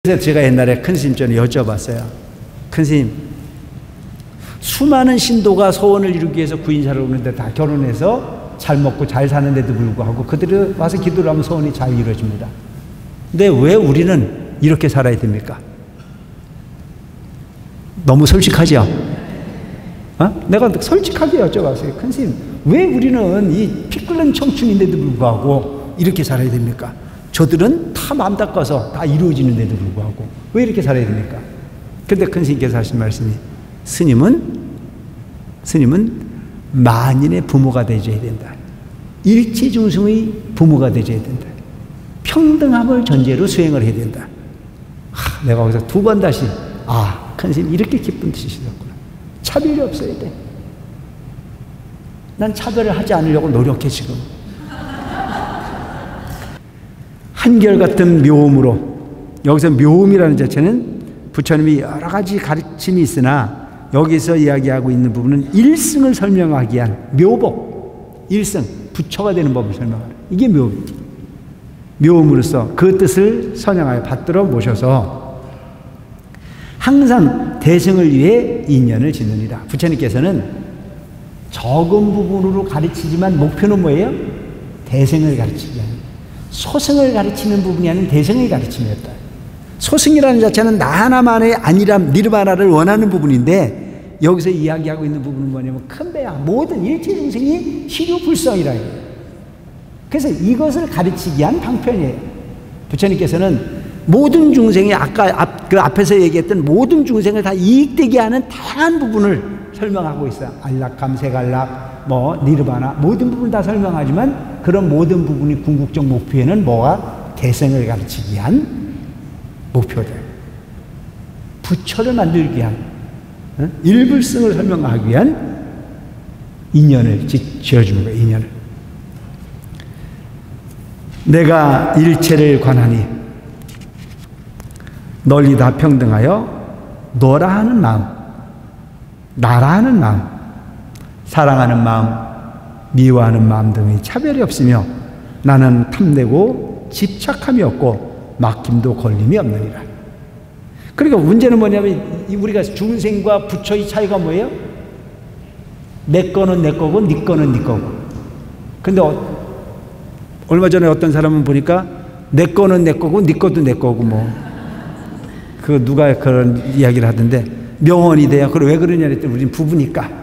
그래서 제가 옛날에 큰 스님 전에 여쭤봤어요. 큰 스님, 수많은 신도가 소원을 이루기 위해서 구인사를 오는데 다 결혼해서 잘 먹고 잘 사는데도 불구하고 그들이 와서 기도를 하면 소원이 잘 이루어집니다. 근데 왜 우리는 이렇게 살아야 됩니까? 너무 솔직하죠? 내가 솔직하게 여쭤봤어요. 큰 스님, 왜 우리는 이 피 끓는 청춘인데도 불구하고 이렇게 살아야 됩니까? 저들은 다 마음 닦아서 다 이루어지는데도 불구하고 왜 이렇게 살아야 됩니까? 근데 큰 스님께서 하신 말씀이, 스님은 만인의 부모가 되어야 된다. 일체중생의 부모가 되어야 된다. 평등함을 전제로 수행을 해야 된다. 내가 거기서 두 번 다시 큰 스님 이렇게 기쁜 뜻이셨구나. 차별이 없어야 돼. 난 차별을 하지 않으려고 노력해 지금. 한결같은 묘음으로, 여기서 묘음이라는 자체는 부처님이 여러 가지 가르침이 있으나 여기서 이야기하고 있는 부분은 일승을 설명하기 위한 묘법, 일승, 부처가 되는 법을 설명하는, 이게 묘음. 묘음으로써 그 뜻을 선양하여 받들어 모셔서 항상 대승을 위해 인연을 짓느니라. 부처님께서는 적은 부분으로 가르치지만 목표는 뭐예요? 대승을 가르치기 위한, 소승을 가르치는 부분이 아닌 대승을 가르침이었다. 소승이라는 자체는 나 하나만의 아니람, 니르바나를 원하는 부분인데 여기서 이야기하고 있는 부분은 뭐냐면 큰 배야, 모든 일체 중생이 시류불성이라 해요. 그래서 이것을 가르치기 위한 방편이에요. 부처님께서는 모든 중생이 아까 그 앞에서 얘기했던 모든 중생을 다 이익되게 하는 다양한 부분을 설명하고 있어요. 안락감, 세간락, 니르바나 모든 부분을 다 설명하지만 그런 모든 부분이 궁극적 목표에는 뭐가? 대승을 가르치기 위한 목표들, 부처를 만들기 위한, 일불승을 설명하기 위한 인연을 지어주는 거예요. 인연을. 내가 일체를 관하니 널리 다 평등하여 너라 하는 마음, 나라 하는 마음, 사랑하는 마음, 미워하는 마음 등의 차별이 없으며 나는 탐내고 집착함이 없고 막힘도 걸림이 없느니라. 그러니까 문제는 뭐냐면 우리가 중생과 부처의 차이가 뭐예요? 내 거는 내 거고 네 거는 네 거고. 근데 얼마 전에 어떤 사람은 보니까 내 거는 내 거고 네 것도 내 거고 누가 그런 이야기를 하던데, 명언이 돼요. 그래 왜 그러냐 했더니 우린 부부니까.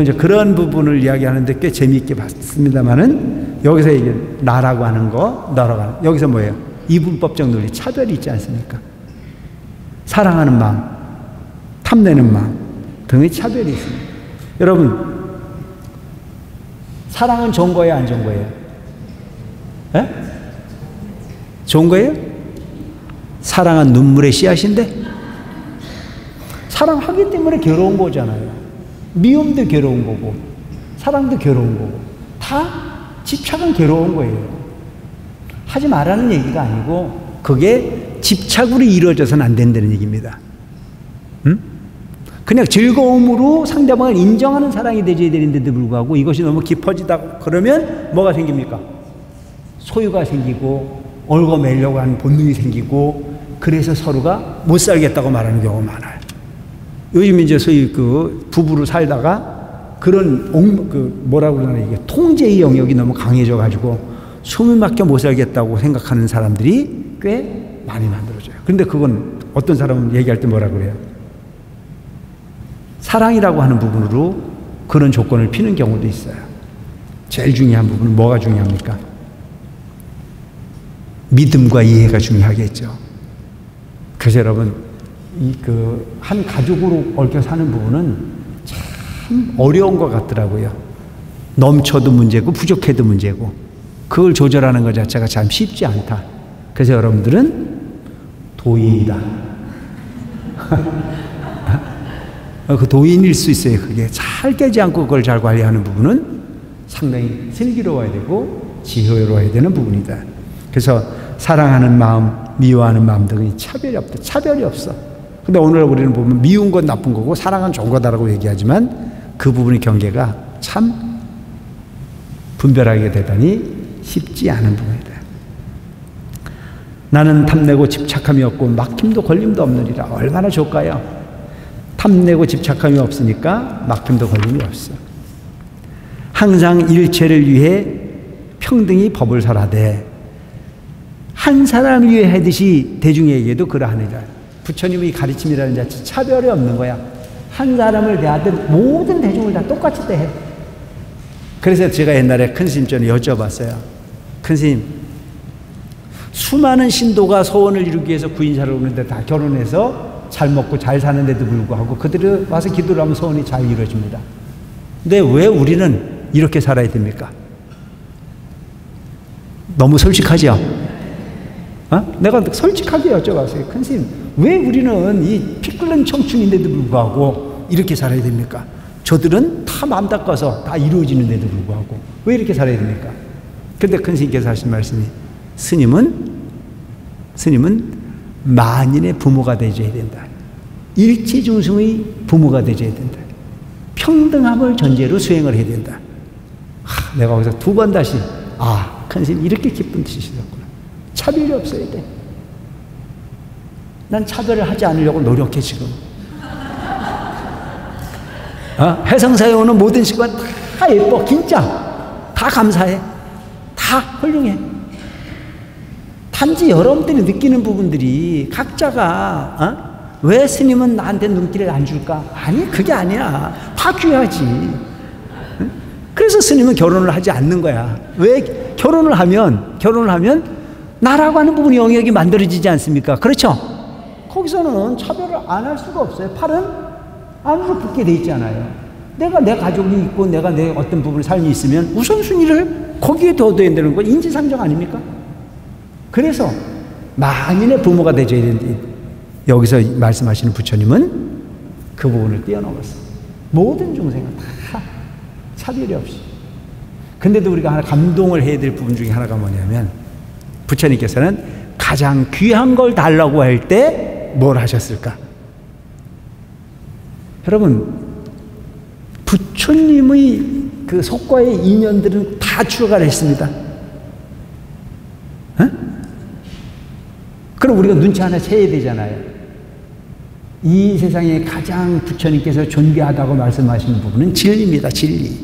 이제 그런 부분을 이야기하는데 꽤 재미있게 봤습니다만은 여기서 이게 나라고 하는 거, 너라고 하는, 여기서 뭐예요? 이분법적 논리, 차별이 있지 않습니까? 사랑하는 마음, 탐내는 마음 등의 차별이 있습니다. 여러분, 사랑은 좋은 거예요, 안 좋은 거예요? 좋은 거예요? 사랑은 눈물의 씨앗인데 사랑하기 때문에 괴로운 거잖아요. 미움도 괴로운 거고 사랑도 괴로운 거고 다 집착은 괴로운 거예요. 하지 말라는 얘기가 아니고 그게 집착으로 이루어져서는 안 된다는 얘기입니다. 그냥 즐거움으로 상대방을 인정하는 사랑이 되어야 되는데도 불구하고 이것이 너무 깊어지다 그러면 뭐가 생깁니까? 소유가 생기고 얽어매려고 하는 본능이 생기고 그래서 서로가 못 살겠다고 말하는 경우가 많아요. 요즘 이제 소위 부부로 살다가 그런 뭐라고 그러나 이게 통제의 영역이 너무 강해져 가지고 숨을 막혀 못 살겠다고 생각하는 사람들이 꽤 많이 만들어져요. 그런데 그건 어떤 사람은 얘기할 때 뭐라 그래요? 사랑이라고 하는 부분으로 그런 조건을 피는 경우도 있어요. 제일 중요한 부분은 뭐가 중요합니까? 믿음과 이해가 중요하겠죠. 그래서 여러분, 한 가족으로 얽혀 사는 부분은 참 어려운 것 같더라고요. 넘쳐도 문제고 부족해도 문제고 그걸 조절하는 것 자체가 참 쉽지 않다. 그래서 여러분들은 도인이다. 그 도인일 수 있어요. 그게 잘 깨지 않고 그걸 잘 관리하는 부분은 상당히 슬기로워야 되고 지혜로워야 되는 부분이다. 그래서 사랑하는 마음, 미워하는 마음 등의 차별이 없다. 차별이 없어. 근데 오늘 우리는 보면 미운 건 나쁜 거고 사랑은 좋은 거다라고 얘기하지만 그 부분의 경계가 참 분별하게 되다니 쉽지 않은 부분이다. 나는 탐내고 집착함이 없고 막힘도 걸림도 없느니라. 얼마나 좋을까요? 탐내고 집착함이 없으니까 막힘도 걸림이 없어. 항상 일체를 위해 평등히 법을 설하되 한 사람을 위해 하듯이 대중에게도 그러하니라. 부처님의 가르침이라는 자체 차별이 없는 거야. 한 사람을 대하듯 모든 대중을 다 똑같이 대해. 그래서 제가 옛날에 큰 스님 전에 여쭤봤어요. 큰 스님, 수많은 신도가 소원을 이루기 위해서 구인사를 오는데 다 결혼해서 잘 먹고 잘 사는데도 불구하고 그들이 와서 기도를 하면 소원이 잘 이루어집니다. 근데 왜 우리는 이렇게 살아야 됩니까? 너무 솔직하죠? 내가 솔직하게 여쭤봤어요. 큰 스님, 왜 우리는 이 피 끓는 청춘인데도 불구하고 이렇게 살아야 됩니까? 저들은 다 마음 닦아서 다 이루어지는데도 불구하고 왜 이렇게 살아야 됩니까? 근데 큰 스님께서 하신 말씀이, 스님은 만인의 부모가 되어야 된다. 일체 중생의 부모가 되어야 된다. 평등함을 전제로 수행을 해야 된다. 내가 거기서 두 번 다시, 큰 스님 이렇게 기쁜 뜻이셨구나. 차별이 없어야 돼. 난 차별을 하지 않으려고 노력해 지금. 해성사에 오는 모든 식구가 다 예뻐. 진짜 다 감사해. 다 훌륭해. 단지 여러분들이 느끼는 부분들이 각자가 왜 스님은 나한테 눈길을 안 줄까? 아니, 그게 아니야. 다 귀하지. 그래서 스님은 결혼을 하지 않는 거야. 왜? 결혼을 하면 나라고 하는 부분이 영역이 만들어지지 않습니까? 그렇죠? 거기서는 차별을 안 할 수가 없어요. 팔은 안으로 붙게 돼 있잖아요. 내가 내 가족이 있고 내가 내 어떤 부분의 삶이 있으면 우선순위를 거기에 둬야 된다는 건 인지상정 아닙니까? 그래서 만인의 부모가 되줘야 되는데, 여기서 말씀하시는 부처님은 그 부분을 뛰어넘었어요. 모든 중생은 다 차별이 없이. 근데도 우리가 하나 감동을 해야 될 부분 중에 하나가 뭐냐면, 부처님께서는 가장 귀한 걸 달라고 할 때 뭘 하셨을까? 여러분, 부처님의 그 속과의 인연들은 다 출가했습니다. 그럼 우리가 눈치 하나 채야 되잖아요. 이 세상에 가장 부처님께서 존귀하다고 말씀하시는 부분은 진리입니다. 진리.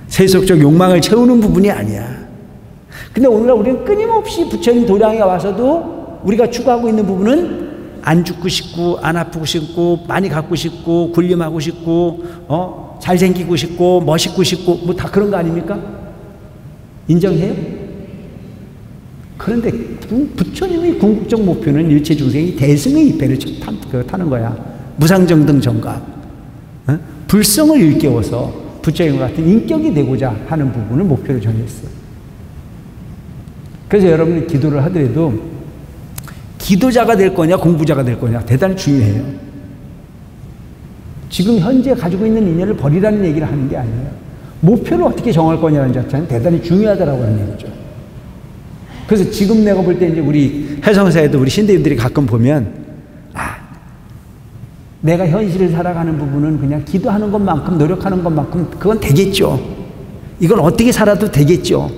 세속적 욕망을 채우는 부분이 아니야. 근데 오늘날 우리는 끊임없이 부처님 도량에 와서도 우리가 추구하고 있는 부분은 안 죽고 싶고, 안 아프고 싶고, 많이 갖고 싶고, 군림하고 싶고, 잘생기고 싶고, 멋있고 싶고, 뭐 다 그런 거 아닙니까? 인정해요? 그런데 부처님의 궁극적 목표는 일체 중생이 대승의 입배를 타는 거야. 무상정등 정각. 불성을 일깨워서 부처님과 같은 인격이 되고자 하는 부분을 목표로 정했어요. 그래서 여러분이 기도를 하더라도 기도자가 될 거냐 공부자가 될 거냐 대단히 중요해요. 지금 현재 가지고 있는 인연을 버리라는 얘기를 하는 게 아니에요. 목표를 어떻게 정할 거냐는 자체는 대단히 중요하다라고 하는 얘기죠. 그래서 지금 내가 볼 때 이제 우리 해성사에도 우리 신대인들이 가끔 보면, 내가 현실을 살아가는 부분은 그냥 기도하는 것만큼 노력하는 것만큼 그건 되겠죠. 이건 어떻게 살아도 되겠죠.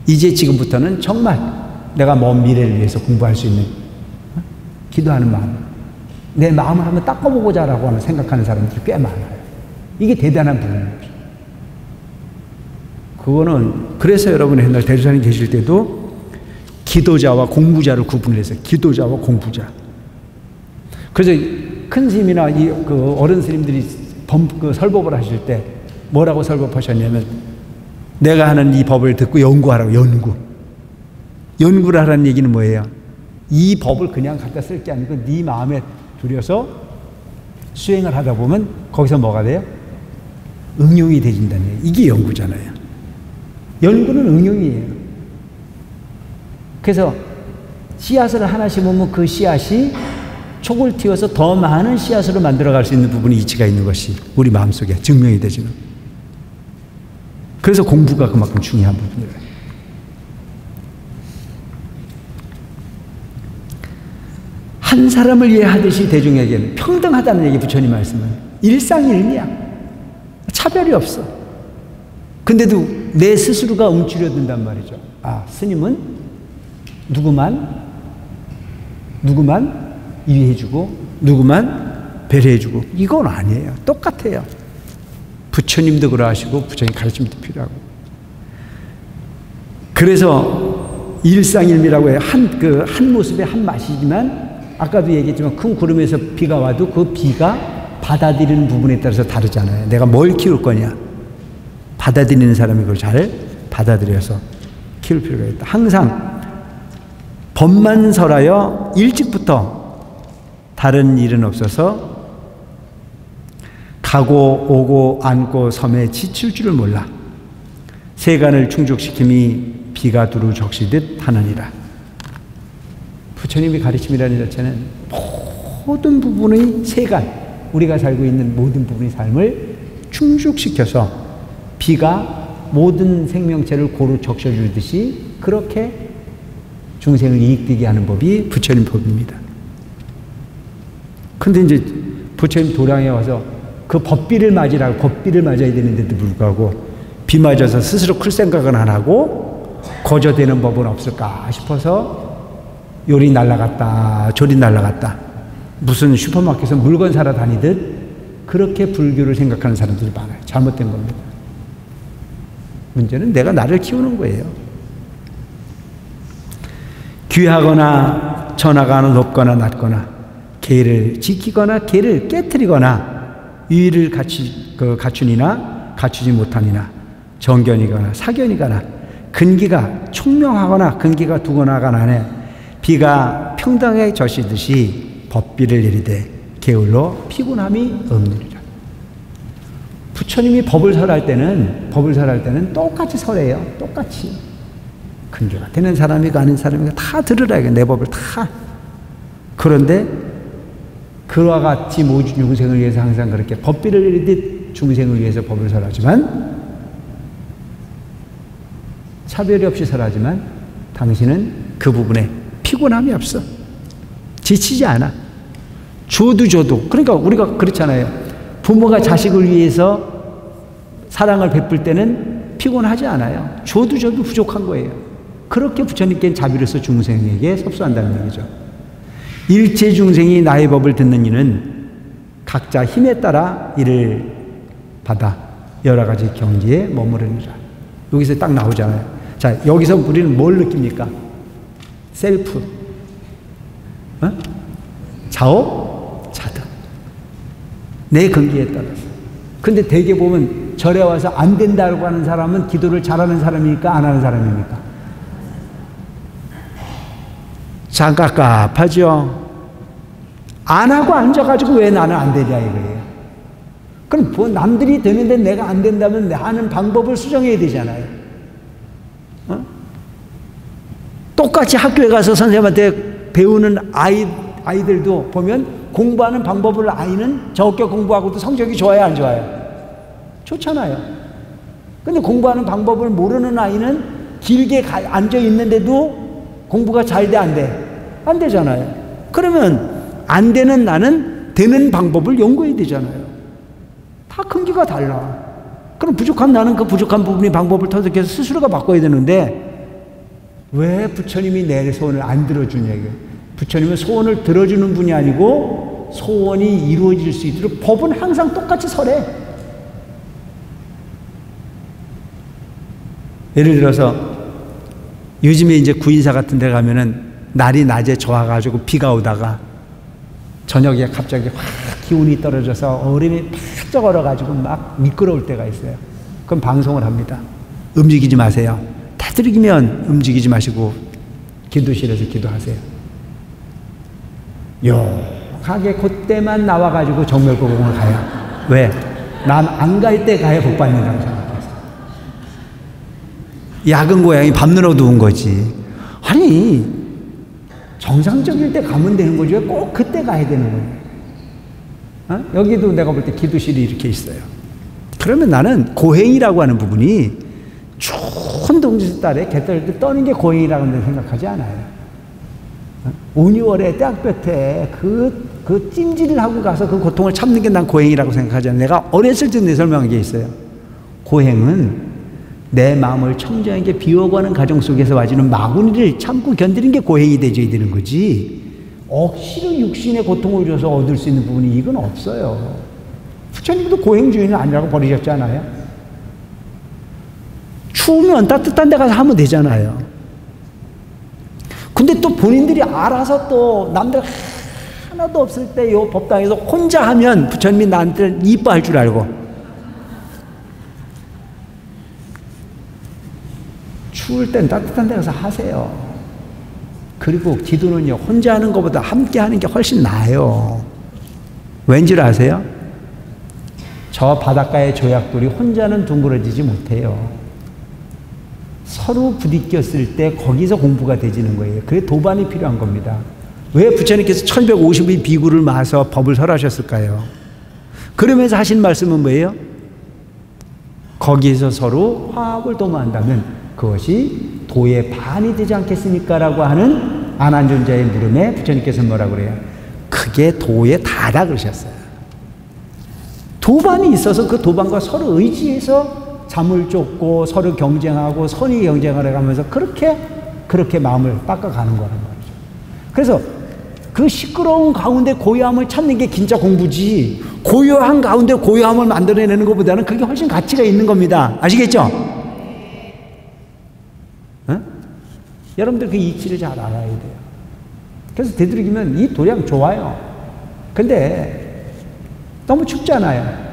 이제 지금부터는 정말 내가 먼 미래를 위해서 공부할 수 있는 기도하는 마음, 내 마음을 한번 닦아보고자 라고 하는 생각하는 사람들이 꽤 많아요. 이게 대단한 부분입니다. 그거는 그래서 여러분이 옛날 대주사님 계실 때도 기도자와 공부자를 구분해서 기도자와 공부자. 그래서 큰 스님이나 그 어른 스님들이 그 설법을 하실 때 뭐라고 설법하셨냐면, 내가 하는 이 법을 듣고 연구하라고. 연구를 하라는 얘기는 뭐예요? 이 법을 그냥 갖다 쓸 게 아니고 네 마음에 들여서 수행을 하다 보면 거기서 뭐가 돼요? 응용이 되진다는 얘기예요. 이게 연구잖아요. 연구는 응용이에요. 그래서 씨앗을 하나 심으면 그 씨앗이 촉을 틔워서 더 많은 씨앗으로 만들어갈 수 있는 부분이 이치가 있는 것이 우리 마음속에 증명이 되지는. 그래서 공부가 그만큼 중요한 부분이에요. 한 사람을 위해 하듯이 대중에게는 평등하다는 얘기, 부처님 말씀은 일상일미야. 차별이 없어. 근데도 내 스스로가 움츠려든단 말이죠. 스님은 누구만 이해해주고 누구만 배려해주고 이건 아니에요. 똑같아요. 부처님도 그러하시고 부처님 가르침도 필요하고. 그래서 일상일미라고 해요. 한 모습의 한 맛이지만 아까도 얘기했지만 큰 구름에서 비가 와도 그 비가 받아들이는 부분에 따라서 다르잖아요. 내가 뭘 키울 거냐. 받아들이는 사람이 그걸 잘 받아들여서 키울 필요가 있다. 항상 법만 설하여 일찍부터 다른 일은 없어서 가고 오고 앉고 섬에 지칠 줄을 몰라. 세간을 충족시킴이 비가 두루 적시듯 하느니라. 부처님이 가르침이라는 자체는 모든 부분의 세간, 우리가 살고 있는 모든 부분의 삶을 충족시켜서 비가 모든 생명체를 고루 적셔주듯이 그렇게 중생을 이익되게 하는 법이 부처님 법입니다. 근데 이제 부처님 도량에 와서 그 법비를 맞으라고, 법비를 맞아야 되는데도 불구하고 비 맞아서 스스로 클 생각은 안 하고 거저되는 법은 없을까 싶어서 요리 날라갔다 저리 날라갔다 무슨 슈퍼마켓에서 물건 사러 다니듯 그렇게 불교를 생각하는 사람들이 많아요. 잘못된 겁니다. 문제는 내가 나를 키우는 거예요. 귀하거나 전하가 높거나 낮거나 계를 지키거나 계를 깨뜨리거나 유의를 갖추니나 갖추지 못하니나 정견이거나 사견이거나 근기가 총명하거나 근기가 두거나가 나네 비가 평등하게 젖시듯이 법비를 내리되 게을러 피곤함이 없느니라. 부처님이 법을 설할 때는 똑같이 설해요. 똑같이. 근교가 되는 사람이고 아닌 사람이고 다 들으라. 내 법을 다. 그런데 그와 같이 모든 중생을 위해서 항상 그렇게 법비를 내리듯 중생을 위해서 법을 설하지만 차별이 없이 설하지만 당신은 그 부분에 피곤함이 없어. 지치지 않아. 줘도. 그러니까 우리가 그렇잖아요. 부모가 자식을 위해서 사랑을 베풀 때는 피곤하지 않아요. 줘도 부족한 거예요. 그렇게 부처님께는 자비로서 중생에게 섭수한다는 얘기죠. 일체 중생이 나의 법을 듣는 이는 각자 힘에 따라 이를 받아 여러 가지 경지에 머무르니라. 여기서 딱 나오잖아요. 자, 여기서 우리는 뭘 느낍니까? 셀프. 자업, 자득. 내 근기에 따라서. 근데 대개 보면 절에 와서 안 된다고 하는 사람은 기도를 잘하는 사람입니까? 안 하는 사람입니까? 잠깝하죠. 안 하고 앉아가지고 왜 나는 안 되냐 이거예요. 그럼 뭐 남들이 되는데 내가 안 된다면 하는 방법을 수정해야 되잖아요. 똑같이 학교에 가서 선생님한테 배우는 아이들도 보면 공부하는 방법을 아이는 적게 공부하고도 성적이 좋아요, 안 좋아요? 좋잖아요. 근데 공부하는 방법을 모르는 아이는 길게 앉아 있는데도 공부가 잘 돼, 안 돼? 안 되잖아요. 그러면 안 되는 나는 되는 방법을 연구해야 되잖아요. 다 근기가 달라. 그럼 부족한 나는 그 부족한 부분의 방법을 터득해서 스스로가 바꿔야 되는데 왜 부처님이 내 소원을 안 들어주냐고요. 부처님은 소원을 들어주는 분이 아니고 소원이 이루어질 수 있도록 법은 항상 똑같이 설해. 예를 들어서 요즘에 이제 구인사 같은 데 가면은 날이 낮에 좋아가지고 비가 오다가 저녁에 갑자기 확 기운이 떨어져서 얼음이 팍 얼어가지고 막 미끄러울 때가 있어요. 그럼 방송을 합니다. 움직이지 마세요. 다스리면 움직이지 마시고 기도실에서 기도하세요. 요하게 그때만 나와가지고 정멸고공을 가요. 왜? 남 안 갈 때 가야 복 받는다고 생각해서. 야근 고양이 밤느러 누운 거지. 아니 정상적일 때 가면 되는 거지 왜 꼭 그때 가야 되는 거예요? 여기도 내가 볼 때 기도실이 이렇게 있어요. 그러면 나는 고행이라고 하는 부분이 추운 동지 딸에 개떨 때 떠는 게 고행이라고 생각하지 않아요. 5, 6월에 대학볕에 그 찜질을 하고 가서 그 고통을 참는 게 난 고행이라고 생각하지 않아요. 내가 어렸을 때 내 설명한 게 있어요. 고행은 내 마음을 청정하게 비워가는 가정 속에서 와주는 마구니를 참고 견디는 게 고행이 되줘야 되는 거지. 억지로 육신의 고통을 줘서 얻을 수 있는 부분이 이건 없어요. 부처님도 고행주의는 아니라고 버리셨잖아요. 추우면 따뜻한 데 가서 하면 되잖아요. 근데 또 본인들이 알아서 또 남들 하나도 없을 때 이 법당에서 혼자 하면 부처님이 나한테 이뻐할 줄 알고, 추울 땐 따뜻한 데 가서 하세요. 그리고 기도는요, 혼자 하는 것보다 함께 하는 게 훨씬 나아요. 왠지 아세요? 저 바닷가의 조약돌이 혼자는 둥그러지지 못해요. 서로 부딪혔을 때 거기서 공부가 되지는 거예요. 그게 도반이 필요한 겁니다. 왜 부처님께서 1150의 비구를 모아서 법을 설하셨을까요? 그러면서 하신 말씀은 뭐예요? 거기에서 서로 화합을 도모한다면 그것이 도의 반이 되지 않겠습니까? 라고 하는 안한존자의 물음에 부처님께서 뭐라고 그래요? 그게 도의 다다 그러셨어요. 도반이 있어서 그 도반과 서로 의지해서 잠을 쫓고 서로 경쟁하고 선의 경쟁을 해가면서 그렇게 마음을 닦아가는 거란 말이죠. 그래서 그 시끄러운 가운데 고요함을 찾는 게 진짜 공부지, 고요한 가운데 고요함을 만들어내는 것보다는 그게 훨씬 가치가 있는 겁니다. 아시겠죠? 어? 여러분들 그 이치를 잘 알아야 돼요. 그래서 되도록이면 이 도량 좋아요. 근데 너무 춥잖아요.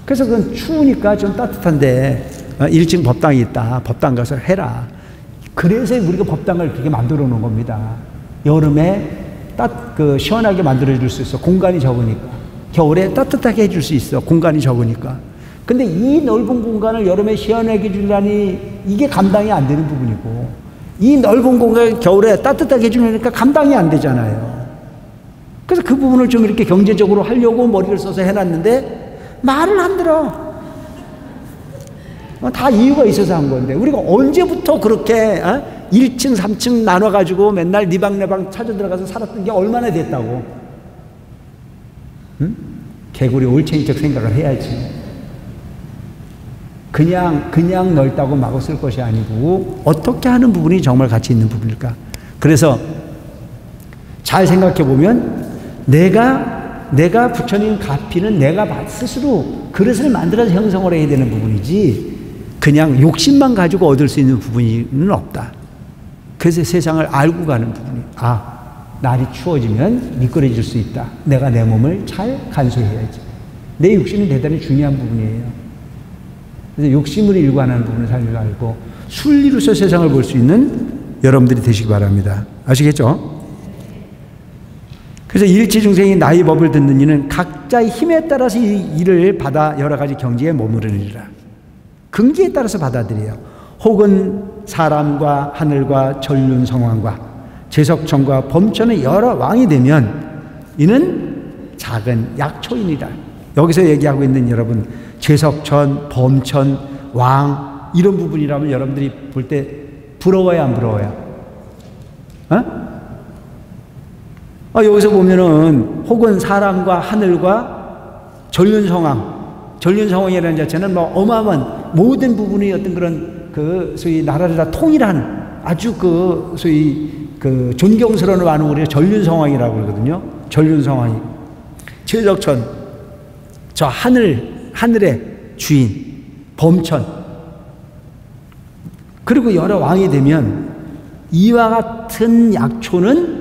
그래서 그건 추우니까 좀 따뜻한데 1층 법당이 있다. 법당 가서 해라. 그래서 우리가 법당을 그렇게 만들어 놓은 겁니다. 여름에 시원하게 만들어 줄 수 있어. 공간이 적으니까. 겨울에 따뜻하게 해줄 수 있어. 공간이 적으니까. 근데 이 넓은 공간을 여름에 시원하게 해주려니 이게 감당이 안 되는 부분이고, 이 넓은 공간을 겨울에 따뜻하게 해주려니까 감당이 안 되잖아요. 그래서 그 부분을 좀 이렇게 경제적으로 하려고 머리를 써서 해놨는데 말을 안 들어. 다 이유가 있어서 한 건데, 우리가 언제부터 그렇게 1층 3층 나눠가지고 맨날 네 방 내 방 찾아 들어가서 살았던 게 얼마나 됐다고. 응? 개구리 올챙이적 생각을 해야지. 그냥 넓다고 마구 쓸 것이 아니고 어떻게 하는 부분이 정말 가치 있는 부분일까. 그래서 잘 생각해 보면 내가 부처님 가피는 내가 스스로 그릇을 만들어서 형성을 해야 되는 부분이지, 그냥 욕심만 가지고 얻을 수 있는 부분은 없다. 그래서 세상을 알고 가는 부분이, 날이 추워지면 미끄러질 수 있다. 내가 내 몸을 잘 간수해야지. 내 육신은 대단히 중요한 부분이에요. 그래서 욕심을 일관하는 부분을 잘 알고 순리로서 세상을 볼 수 있는 여러분들이 되시기 바랍니다. 아시겠죠? 그래서 일체중생이 나의 법을 듣는 이는 각자의 힘에 따라서 이 일을 받아 여러 가지 경지에 머무르리라. 근기에 따라서 받아들여요. 혹은 사람과 하늘과 전륜 성왕과 제석천과 범천의 여러 왕이 되면 이는 작은 약초이니라. 여기서 얘기하고 있는 여러분, 제석천, 범천, 왕 이런 부분이라면 여러분들이 볼 때 부러워요, 안 부러워요? 여기서 보면은 혹은 사람과 하늘과 전륜성왕이라는 자체는 뭐 어마어마한 모든 부분의 어떤 그런 소위 나라를 다 통일한 아주 소위 존경스러운 완우를 우리가 전륜성왕이라고 그러거든요. 전륜성왕이. 제석천, 저 하늘의 주인, 범천. 그리고 여러 왕이 되면 이와 같은 약초는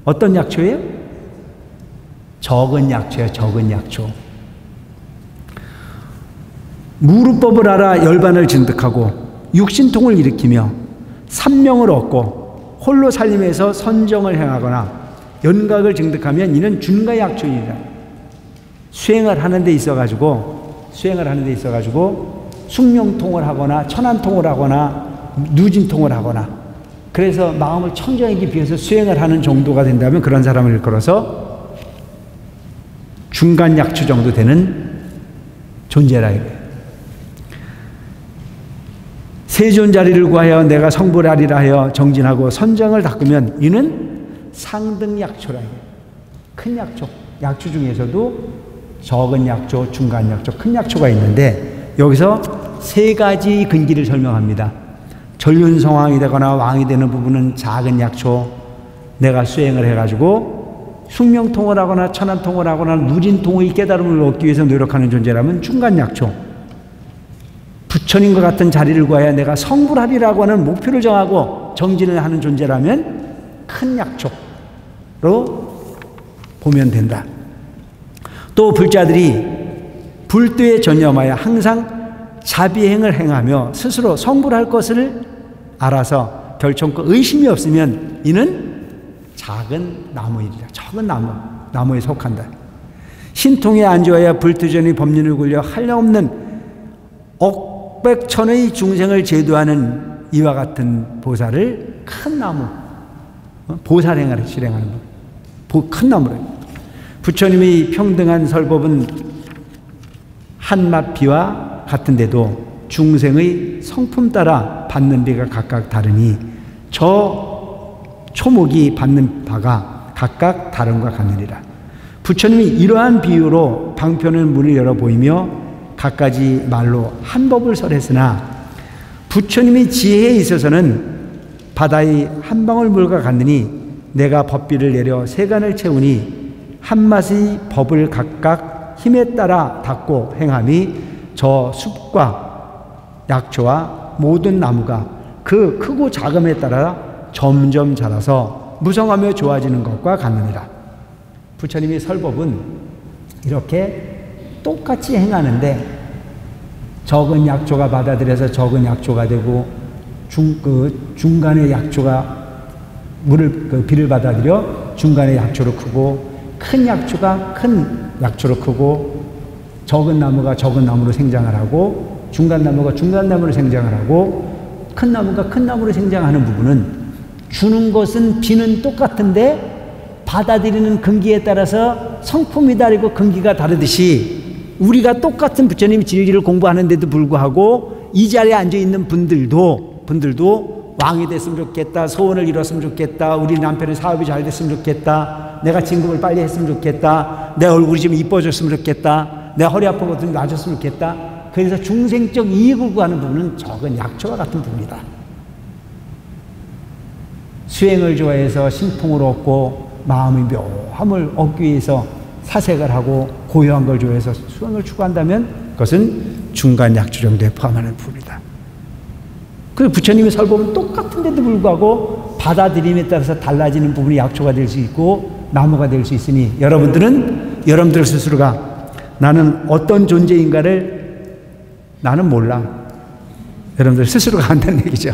어떤 약초예요? 적은 약초예요. 적은 약초. 무르법을 알아 열반을 진득하고 육신통을 일으키며 삼명을 얻고 홀로 살림에서 선정을 행하거나 연각을 증득하면 이는 준가약초이니라. 수행을 하는 데 있어가지고 숙명통을 하거나 천안통을 하거나 누진통을 하거나, 그래서 마음을 청정하기 위해서 수행을 하는 정도가 된다면 그런 사람을 일컬어서 중간 약초 정도 되는 존재라 이거예요. 세존 자리를 구하여 내가 성불하리라 하여 정진하고 선정을 닦으면 이는 상등 약초라 이거예요. 큰 약초, 약초 중에서도 적은 약초, 중간 약초, 큰 약초가 있는데 여기서 세 가지 근기를 설명합니다. 전륜성왕이 되거나 왕이 되는 부분은 작은 약초 내가 수행을 해가지고 숙명통을 하거나 천안통을 하거나 누진통의 깨달음을 얻기 위해서 노력하는 존재라면 중간 약초, 부처님과 같은 자리를 구하여 내가 성불하리라고 하는 목표를 정하고 정진을 하는 존재라면 큰 약초로 보면 된다. 또 불자들이 불도에 전념하여 항상 자비행을 행하며 스스로 성불할 것을 알아서 결정코 의심이 없으면 이는 작은 나무이리라. 적은 나무에 속한다. 신통에 안주하여 불투전의 법륜을 굴려 한량없는 억백천의 중생을 제도하는 이와 같은 보살을 큰 나무, 보살행을 실행하는 법, 큰 나무를. 부처님의 평등한 설법은 한맛 비와 같은데도 중생의 성품 따라 받는 비가 각각 다르니 저 초목이 받는 바가 각각 다른과 같으리라. 부처님이 이러한 비유로 방편의 문을 열어 보이며 갖가지 말로 한 법을 설했으나 부처님의 지혜에 있어서는 바다의 한 방울 물과 같으니 내가 법비를 내려 세간을 채우니 한맛의 법을 각각 힘에 따라 닦고 행함이 저 숲과 약초와 모든 나무가 그 크고 작음에 따라 점점 자라서 무성하며 좋아지는 것과 같느니라. 부처님의 설법은 이렇게 똑같이 행하는데 적은 약초가 받아들여서 적은 약초가 되고 중간의 약초가 비를 받아들여 중간의 약초로 크고 큰 약초가 큰 약초로 크고 적은 나무가 적은 나무로 생장을 하고 중간 나무가 중간 나무로 생장을 하고 큰 나무가 큰 나무로 생장하는 부분은 주는 것은 비는 똑같은데 받아들이는 근기에 따라서 성품이 다르고 근기가 다르듯이 우리가 똑같은 부처님 진리를 공부하는데도 불구하고 이 자리에 앉아있는 분들도 왕이 됐으면 좋겠다, 소원을 이뤘으면 좋겠다, 우리 남편의 사업이 잘 됐으면 좋겠다, 내가 진급을 빨리 했으면 좋겠다, 내 얼굴이 좀 이뻐졌으면 좋겠다, 내 허리 아픈 것도 좀 나아졌으면 좋겠다. 그래서 중생적 이익을 구하는 부분은 적은 약초와 같은 부분이다. 수행을 좋아해서 신통을 얻고 마음의 묘함을 얻기 위해서 사색을 하고 고요한 걸 좋아해서 수행을 추구한다면 그것은 중간 약초 정도에 포함하는 부분이다. 그 부처님의 설법은 똑같은데도 불구하고 받아들임에 따라서 달라지는 부분이 약초가 될 수 있고 나무가 될 수 있으니 여러분들 스스로가 나는 어떤 존재인가를 나는 몰라. 여러분들 스스로가 안다는 얘기죠.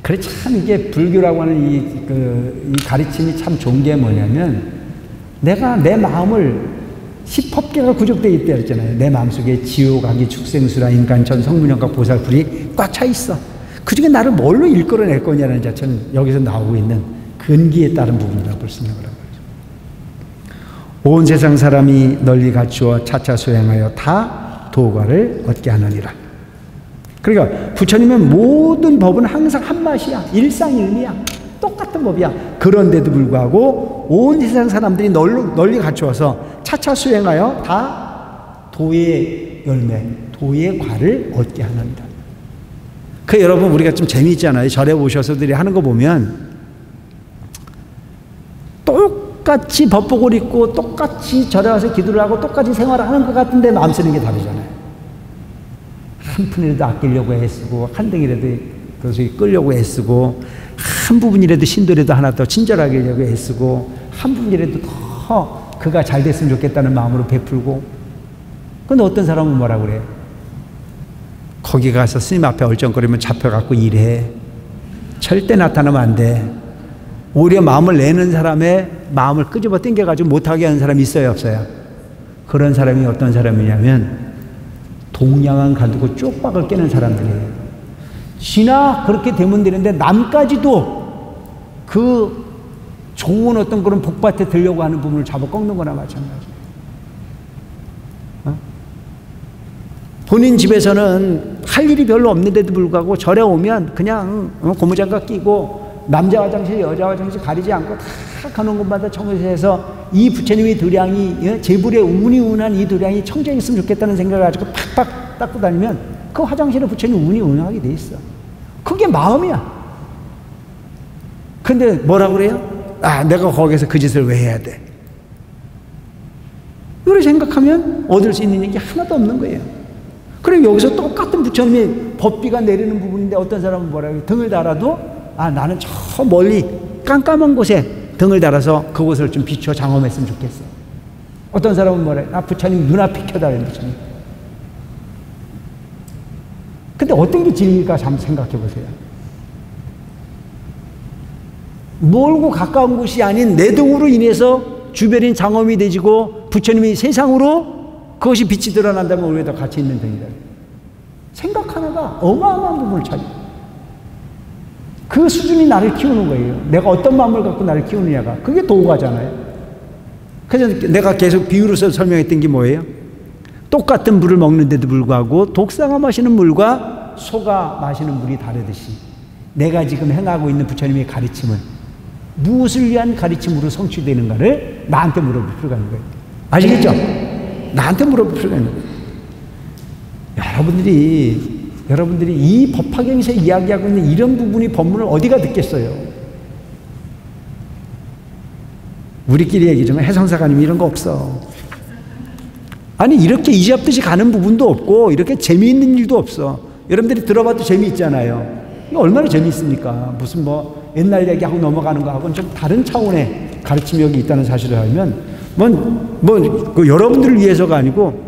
그래 참 이게 불교라고 하는 이 가르침이 참 좋은 게 뭐냐면 내가 내 마음을 10법계가 구족되어 있다 그랬잖아요. 내 마음속에 지옥, 악이, 축생수라, 인간천, 성문영과 보살풀이 꽉 차 있어. 그 중에 나를 뭘로 일끌어낼 거냐는 자체는 여기서 나오고 있는 근기에 따른 부분이라고 볼 수 있는 거라고. 온 세상 사람이 널리 갖추어 차차 수행하여 다 도과를 얻게 하느니라. 그러니까 부처님은 모든 법은 항상 한 맛이야. 일상일미야. 똑같은 법이야. 그런데도 불구하고 온 세상 사람들이 널리 갖추어서 차차 수행하여 다 도의 열매, 도의 과를 얻게 하느니라. 그 여러분 우리가 좀 재미있잖아요. 절에 오셔서들이 하는 거 보면 똑같이 법복을 입고 똑같이 절에 와서 기도를 하고 똑같이 생활을 하는 것 같은데 마음 쓰는 게 다르잖아요. 한 푼이라도 아끼려고 애쓰고 한 덩이라도 그것을 끌려고 애쓰고 한 부분이라도 신도라도 하나 더 친절하게 하려고 애쓰고 한 부분이라도 더 그가 잘 됐으면 좋겠다는 마음으로 베풀고. 근데 어떤 사람은 뭐라 그래? 거기 가서 스님 앞에 얼쩡거리면 잡혀갖고 일해. 절대 나타나면 안 돼. 오히려 마음을 내는 사람의 마음을 끄집어 당겨가지고 못하게 하는 사람이 있어요, 없어요? 그런 사람이 어떤 사람이냐면 동양안 가지고 쪽박을 깨는 사람들이에요. 지나 그렇게 되면 되는데 남까지도 그 좋은 어떤 그런 복밭에 들려고 하는 부분을 잡아 꺾는 거나 마찬가지예요. 본인 집에서는 할 일이 별로 없는데도 불구하고 절에 오면 그냥 고무장갑 끼고 남자 화장실, 여자 화장실 가리지 않고 다 가는 곳마다 청소해서 이 부처님의 도량이, 제불에 운이운한 이 도량이 청정했으면 좋겠다는 생각을 가지고 팍팍 닦고 다니면 그 화장실에 부처님 운이 운하게 돼 있어. 그게 마음이야. 근데 뭐라고 그래요? 아, 내가 거기서 그 짓을 왜 해야 돼? 그렇게 생각하면 얻을 수 있는 얘기 하나도 없는 거예요. 그리고 여기서 똑같은 부처님이 법비가 내리는 부분인데 어떤 사람은 뭐라고 해요? 등을 달아도 아, 나는 저 멀리 깜깜한 곳에 등을 달아서 그곳을 좀 비춰 장엄했으면 좋겠어. 어떤 사람은 뭐래? 아, 부처님 눈앞에 켜달라는 부처님. 근데 어떤 게 진리일까 한번 생각해 보세요. 멀고 가까운 곳이 아닌 내 등으로 인해서 주변인 장엄이 되지고 부처님이 세상으로 그것이 빛이 드러난다면 우리가 더 가치 있는 등이다. 생각 하나가 어마어마한 부분을 차지해요. 그 수준이 나를 키우는 거예요. 내가 어떤 마음을 갖고 나를 키우느냐가. 그게 도가잖아요. 그래서 내가 계속 비유로서 설명했던 게 뭐예요? 똑같은 물을 먹는데도 불구하고 독사가 마시는 물과 소가 마시는 물이 다르듯이 내가 지금 행하고 있는 부처님의 가르침은 무엇을 위한 가르침으로 성취되는가를 나한테 물어볼 필요가 있는 거예요. 아시겠죠? 나한테 물어볼 필요가 있는 거예요. 여러분들이 이 법화경에서 이야기하고 있는 이런 부분이 법문을 어디가 듣겠어요? 우리끼리 얘기지만 해성사가님이 이런 거 없어. 아니, 이렇게 이잡듯이 가는 부분도 없고 이렇게 재미있는 일도 없어. 여러분들이 들어봐도 재미있잖아요. 이거 얼마나 재미있습니까? 무슨 뭐 옛날 얘기하고 넘어가는 거하고는 좀 다른 차원의 가르침이 여기 있다는 사실을 알면 그 여러분들을 위해서가 아니고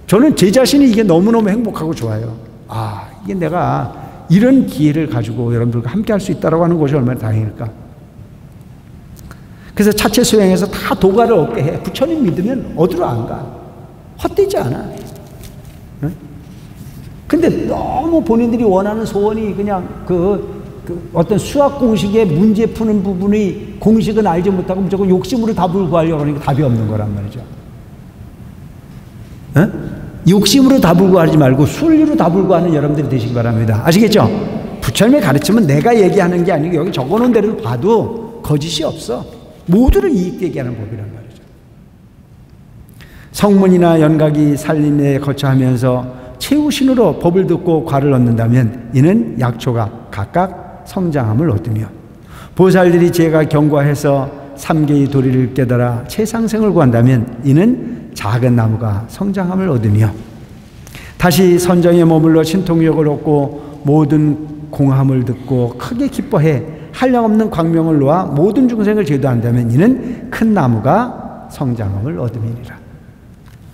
저는 제 자신이 이게 너무너무 행복하고 좋아요. 아, 이게 내가 이런 기회를 가지고 여러분들과 함께 할 수 있다고 하는 것이 얼마나 다행일까. 그래서 차체 수행해서 다 도가를 얻게 해. 부처님 믿으면 어디로 안 가. 헛되지 않아. 응? 근데 너무 본인들이 원하는 소원이 그냥 그 어떤 수학 공식의 문제 푸는 부분의 공식은 알지 못하고 무조건 욕심으로 답을 구하려고 하니까 답이 없는 거란 말이죠. 응? 욕심으로 답을 구하지 말고 순리로 답을 구하는 여러분들이 되시기 바랍니다. 아시겠죠? 부처님의 가르침은 내가 얘기하는 게 아니고 여기 적어놓은 대로 봐도 거짓이 없어. 모두를 이익되게 하는 법이란 말이죠. 성문이나 연각이 살림에 거처하면서 최후신으로 법을 듣고 과를 얻는다면 이는 약초가 각각 성장함을 얻으며 보살들이 제가 경과해서 삼계의 도리를 깨달아 최상승을 구한다면 이는 작은 나무가 성장함을 얻으며 다시 선정에 머물러 신통력을 얻고 모든 공함을 듣고 크게 기뻐해 한량없는 광명을 놓아 모든 중생을 제도한다면 이는 큰 나무가 성장함을 얻음이니라.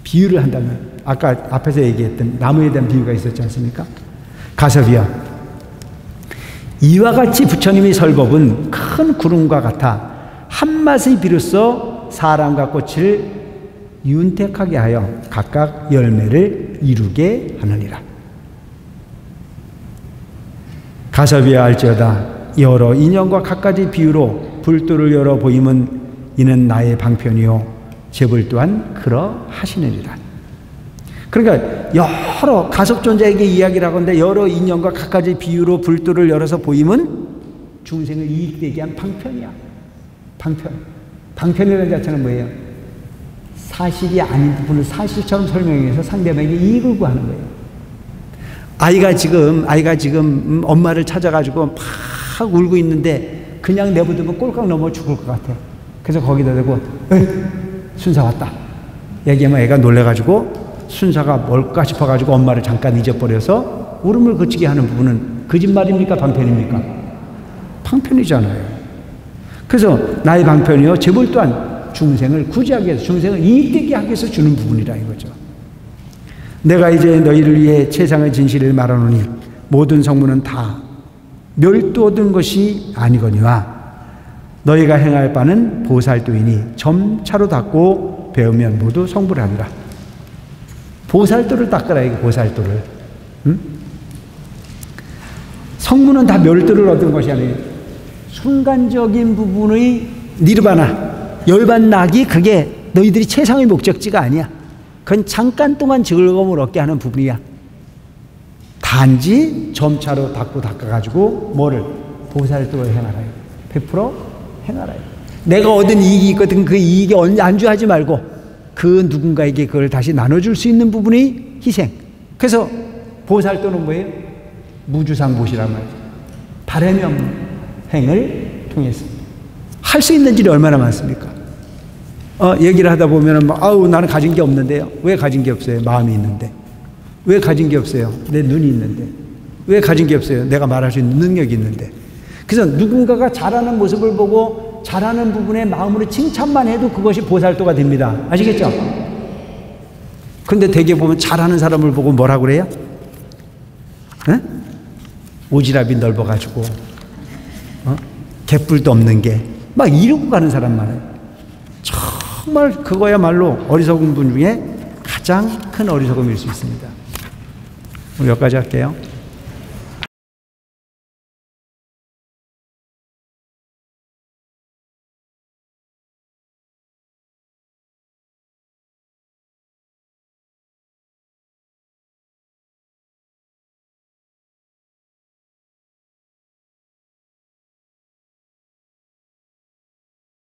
비유를 한다면 아까 앞에서 얘기했던 나무에 대한 비유가 있었지 않습니까? 가섭이여, 이와 같이 부처님의 설법은 큰 구름과 같아 한맛의 비로소 사람과 꽃을 윤택하게 하여 각각 열매를 이루게 하느니라. 가섭이여 알지어다, 여러 인연과 각가지 비유로 불도를 열어 보임은 이는 나의 방편이요 제불 또한 그러하시느니라. 그러니까 여러 가섭존자에게 이야기를 하건대 여러 인연과 각가지 비유로 불도를 열어서 보임은 중생을 이익되게 한 방편이야. 방편이라는 자체는 뭐예요? 사실이 아닌 부분을 사실처럼 설명해서 상대방에게 이익을 구하는 거예요. 아이가 지금 엄마를 찾아가지고 막 울고 있는데 그냥 내버두면 꼴깍 넘어 죽을 것 같아. 그래서 거기다 대고 순사 왔다 얘기하면 애가 놀래가지고 순사가 뭘까 싶어가지고 엄마를 잠깐 잊어버려서 울음을 그치게 하는 부분은 거짓말입니까? 방편입니까? 방편이잖아요. 그래서 나의 방편이요 제불 또한 중생을 구제하기 위해서 중생을 이익되게 하기 위해서 주는 부분이라 이거죠. 내가 이제 너희를 위해 최상의 진실을 말하노니 모든 성문은 다 멸도 얻은 것이 아니거니와 너희가 행할 바는 보살도이니 점차로 닦고 배우면 모두 성불하리라. 보살도를 닦으라 이게 보살도를. 응? 성문은 다 멸도를 얻은 것이 아니에요. 순간적인 부분의 니르바나 열반나기 그게 너희들이 최상의 목적지가 아니야. 그건 잠깐 동안 즐거움을 얻게 하는 부분이야. 단지 점차로 닦고 닦아가지고 뭐를 보살도를 행하라. 100% 행하라. 내가 얻은 이익이 있거든. 그 이익에 안주하지 말고 그 누군가에게 그걸 다시 나눠줄 수 있는 부분이 희생. 그래서 보살도는 뭐예요? 무주상보시란 말이죠. 바람이 없는 행을 통해서 할 수 있는 일이 얼마나 많습니까? 얘기를 하다 보면은 아우 나는 가진 게 없는데요. 왜 가진 게 없어요? 마음이 있는데. 왜 가진 게 없어요? 내 눈이 있는데. 왜 가진 게 없어요? 내가 말할 수 있는 능력이 있는데. 그래서 누군가가 잘하는 모습을 보고 잘하는 부분에 마음으로 칭찬만 해도 그것이 보살도가 됩니다. 아시겠죠? 근데 대개 보면 잘하는 사람을 보고 뭐라고 그래요? 에? 오지랖이 넓어가지고 개뿔도 없는 게 막 이러고 가는 사람 많아요. 정말 그거야말로 어리석은 분 중에 가장 큰 어리석음일 수 있습니다. 오늘 여기까지 할게요.